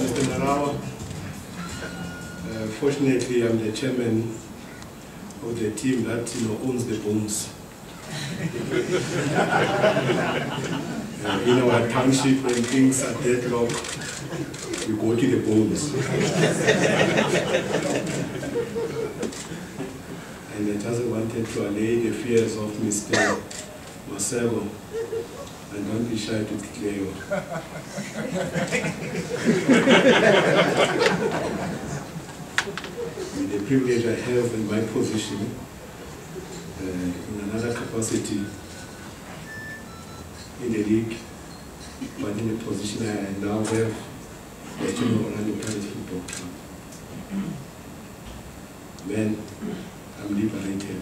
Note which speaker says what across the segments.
Speaker 1: Mr. Narawa, fortunately, I'm the chairman of the team that owns the bones. In our township, when things are deadlocked, we go to the bones. And I just wanted to allay the fears of Mr. Masego, and don't be shy to declare you. With the privilege I have in my position, in another capacity in the league, but in the position I now have, the General Orlando Pirates Football Club. Man, I'm liberated.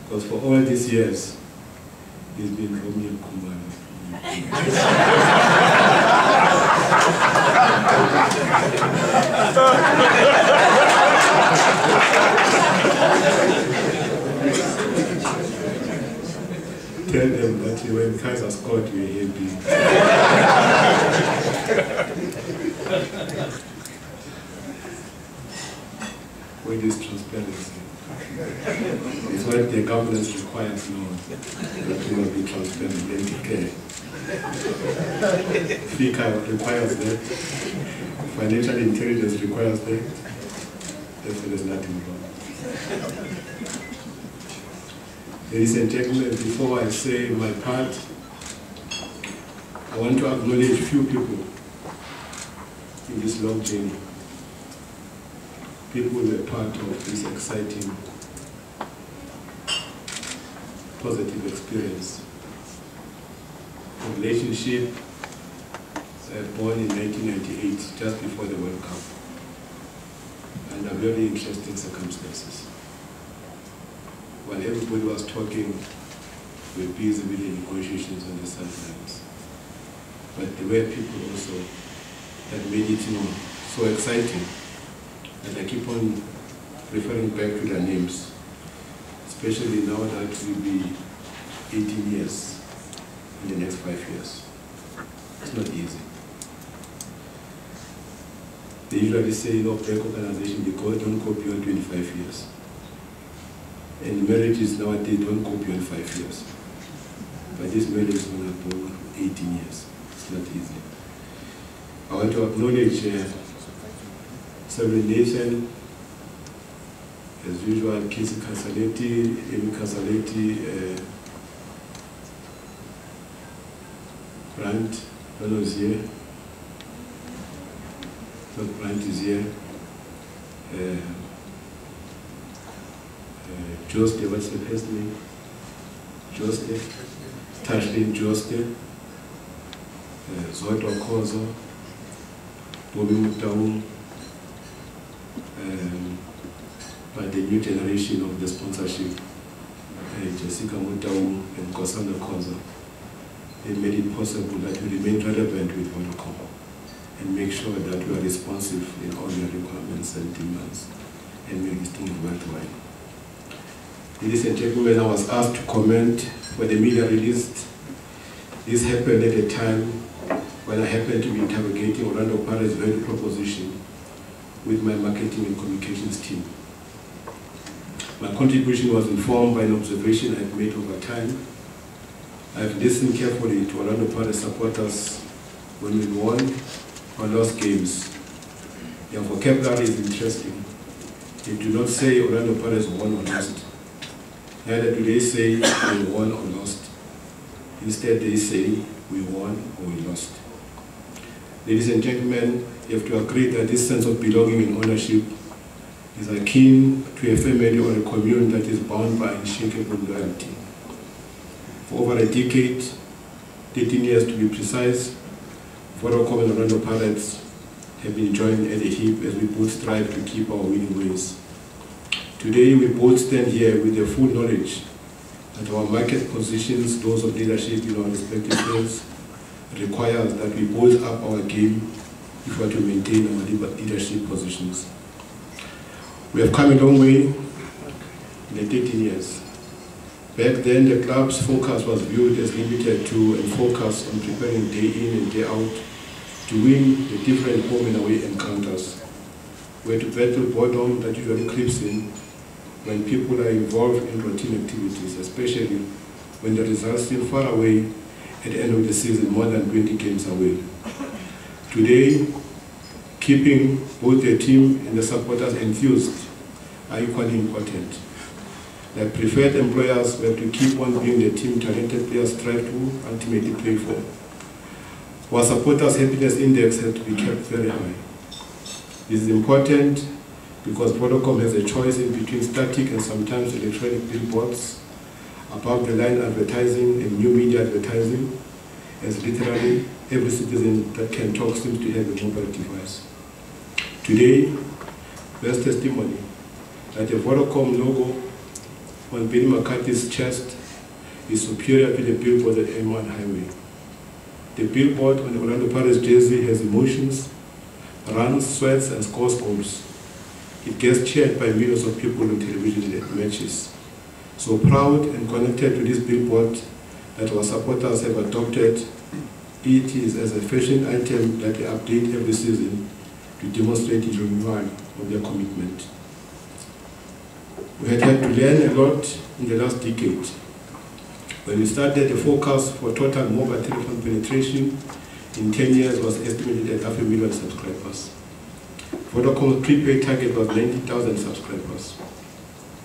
Speaker 1: Because for all these years, it's been Romeo Kumara. Tell them that when Kaiser scored, we were happy. With this transparency. It's what the governance requires now, that we will be transparent and declare. FICA requires that. Financial intelligence requires that. Therefore, there's nothing wrong. Ladies and gentlemen, before I say my part, I want to acknowledge a few people in this long journey. People who were part of this exciting, positive experience. A relationship born in 1998, just before the World Cup, under very interesting circumstances. While everybody was talking, we were busy with the negotiations on the sidelines. But there were people also that made it so exciting that I keep on referring back to their names, especially now that we'll be 18 years in the next 5 years. It's not easy. They usually say, break organization, because don't go beyond 25 years. And marriages nowadays don't go beyond 5 years. But this marriage is going to go 18 years. It's not easy. I want to acknowledge Several Nation, as usual, Kisi Kasaleti, Emi Kasaleti, Brandt, one was here. Not Brandt is here. Joste, what's the first name? Joste, Tashlin Joste, Dr Khoza, Bobby Mutaum, by the new generation of the sponsorship, Jessica Mutaum and Kosana Khoza. They made it possible that we remain relevant with Vodacom and make sure that we are responsive in all their requirements and demands and make this thing worthwhile. Ladies and gentlemen, I was asked to comment when the media released. This happened at a time when I happened to be interrogating Orlando Pirates' value proposition with my marketing and communications team. My contribution was informed by an observation I had made over time. I have listened carefully to Orlando Pirates supporters when we won or lost games. Their vocabulary is interesting. They do not say Orlando Pirates won or lost. Neither do they say we won or lost. Instead, they say we won or we lost. Ladies and gentlemen, you have to agree that this sense of belonging and ownership is akin to a family or a commune that is bound by unshakable loyalty. For over a decade, 13 years to be precise, Vodacom and Orlando Pirates have been joined at the hip as we both strive to keep our winning ways. Today, we both stand here with the full knowledge that our market positions, those of leadership in our respective fields, requires that we both up our game if we are to maintain our leadership positions. We have come a long way in the 13 years. Back then, the club's focus was viewed as limited to and focused on preparing day in and day out to win the different home and away encounters, where to battle boredom that usually creeps in when people are involved in routine activities, especially when the results seem far away at the end of the season, more than 20 games away. Today, keeping both the team and the supporters enthused are equally important. Like preferred employers, we have to keep on being the team talented players strive to ultimately play for. Our supporters' happiness index has to be kept very high. This is important because Vodacom has a choice in between static and sometimes electronic billboards, above the line advertising and new media advertising, as literally every citizen that can talk seems to have a mobile device. Today, there's testimony that the Vodacom logo on Billy McCarthy's chest is superior to the billboard at M1 Highway. The billboard on the Orlando Pirates jersey has emotions, runs, sweats, and scores goals. It gets cheered by millions of people on television at matches. So proud and connected to this billboard that our supporters have adopted it is as a fashion item that they update every season to demonstrate the renewal of their commitment. We had to learn a lot in the last decade. When we started, the forecast for total mobile telephone penetration in 10 years was estimated at 500,000 subscribers. Vodacom's prepaid target was 90,000 subscribers.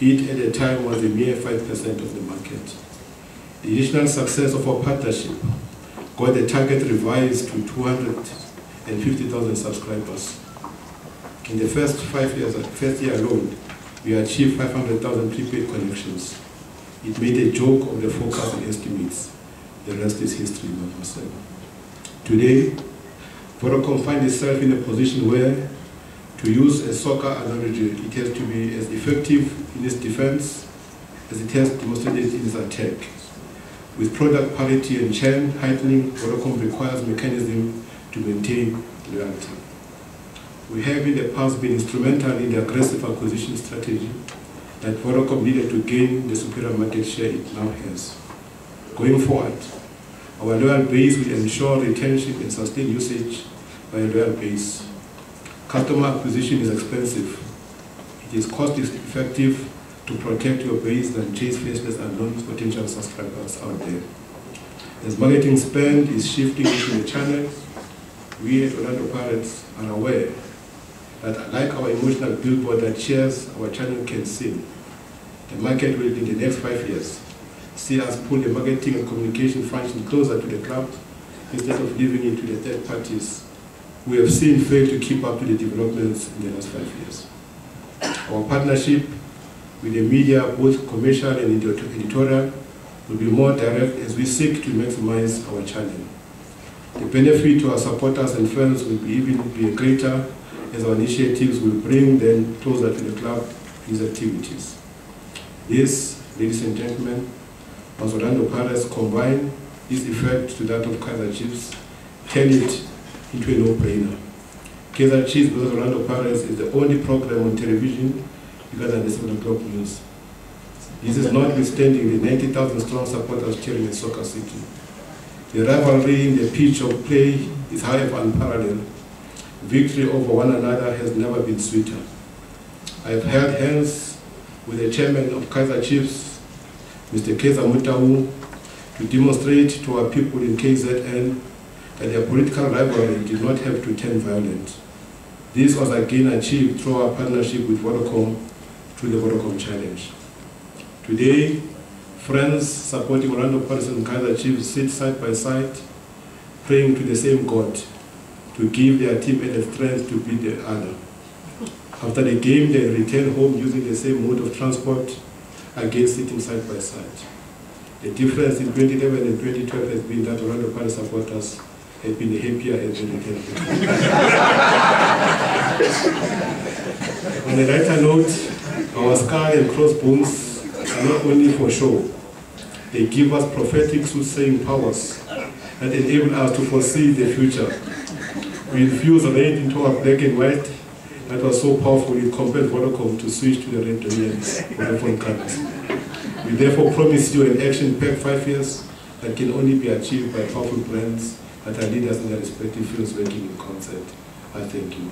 Speaker 1: It at the time was a mere 5% of the market. The additional success of our partnership got the target revised to 250,000 subscribers. In the first year alone, we achieved 500,000 prepaid connections. It made a joke of the forecast and estimates. The rest is history, not myself. Today, Vodacom finds itself in a position where, to use a soccer analogy, it has to be as effective in its defense as it has demonstrated in its attack. With product parity and churn heightening, Vodacom requires mechanism to maintain loyalty. We have in the past been instrumental in the aggressive acquisition strategy that Vodacom needed to gain the superior market share it now has. Going forward, our loyal base will ensure retention and sustained usage by a loyal base. Customer acquisition is expensive. It is cost-effective to protect your base than chase faceless and non-potential subscribers out there. As marketing spend is shifting into the channel, we at Orlando Pirates are aware that like our emotional billboard that cheers our channel can sing, the market will in the next 5 years see us pull the marketing and communication function closer to the club instead of leaving it to the third parties we have seen fail to keep up to the developments in the last 5 years. Our partnership with the media, both commercial and editorial, will be more direct as we seek to maximize our channel. The benefit to our supporters and fans will be greater as our initiatives will bring them closer to the club, these activities. This, ladies and gentlemen, as Orlando Pirates combine this effect to that of Kaizer Chiefs, turn it into a no-brainer. Kaizer Chiefs versus Orlando Pirates is the only program on television bigger than the 7 o'clock news. This is notwithstanding the 90,000 strong supporters cheering in Soccer City. The rivalry in the pitch of play is however unparalleled. Victory over one another has never been sweeter. I have held hands with the chairman of Kaizer Chiefs, Mr. Khoza to demonstrate to our people in KZN that their political rivalry did not have to turn violent. This was again achieved through our partnership with Vodacom through the Vodacom Challenge. Today, friends supporting Orlando Pirates and Kaizer Chiefs sit side by side, praying to the same God to give their team the strength to beat the other. After the game, they return home using the same mode of transport, again sitting side by side. The difference in 2011 and 2012 has been that Orlando Pirates supporters have been happier as they return home. On a lighter note, our skull and crossbones are not only for show. They give us prophetic soothsaying powers that enable us to foresee the future. We infuse red into our black and white that was so powerful it compelled Vodacom to switch to the red dominance Vodafone colors. We therefore promise you an action-packed 5 years that can only be achieved by powerful brands that are leaders in their respective fields working in concert. I thank you.